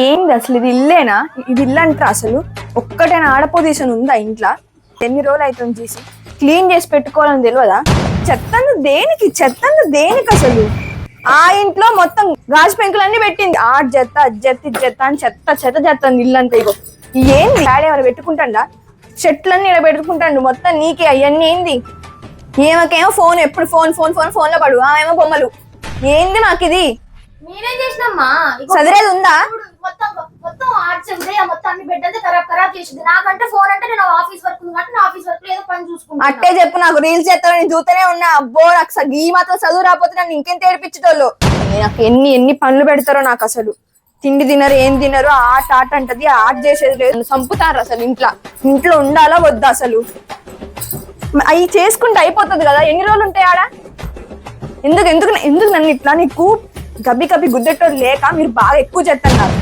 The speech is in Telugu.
ఏంది అసలు ఇది ఇల్లేనా? ఇది ఇల్లు అంటారా అసలు? ఒక్కటైనా ఆడ పొజిషన్ ఉందా ఇంట్లో? ఎన్ని రోజులు అవుతుంది తీసి క్లీన్ చేసి పెట్టుకోవాలని తెలియదా? చెత్తందు దేనికి అసలు? ఆ ఇంట్లో మొత్తం గాజు పెంకులన్నీ పెట్టింది. ఆ చెత్త చెత్త అని చెత్త చెత్తంది ఇల్లంతా. ఇగో ఏంది డాడీ ఏమైనా పెట్టుకుంటాడా? చెట్లన్నీ ఇలా పెట్టుకుంటాడు మొత్తం. నీకే అవన్నీ ఏంది? ఏమకేమో ఫోన్, ఎప్పుడు ఫోన్ ఫోన్ ఫోన్ ఫోన్ లో పడు. ఏమో బొమ్మలు. ఏంది మాకు ఇది? నేనేం చేసినమ్మా? చదివేది ఉందా? మొత్తం మొత్తం ఆర్ట్స్ మొత్తం అన్ని బెడ్ అంతా ఖరాబ్ చేసింది. నాకంటే ఫోన్ అంటే నేను ఆఫీస్ వర్క్ ఉంది కాబట్టి నా ఆఫీస్ వర్క్ ఏదో పని చూసుకుంటా. అట్టే చెప్పు, నాకు రీల్స్ చేస్తానని చూస్తూనే ఉన్నా. అబ్బో నాకు ఈ మాత్రం చదువు రాకపోతే నన్ను ఇంకేం తేడిపించేటోళ్ళు. నాకు ఎన్ని పనులు పెడతారో నాకు అసలు. తిండి తినరు, ఏం తినరు. ఆట అంటది, ఆట చేసేది లేదు. చంపుతారు అసలు. ఇంట్లో ఉండాలా వద్దా అసలు? అవి చేసుకుంటే అయిపోతుంది కదా. ఎన్ని రోజులు ఉంటాయి ఆడ? ఎందుకు ఎందుకు ఎందుకు నన్ను ఇట్లా? నీకు గబ్బి గుద్దెట్టోళ్ళు లేక మీరు బాగా ఎక్కువ చేస్తున్నారు.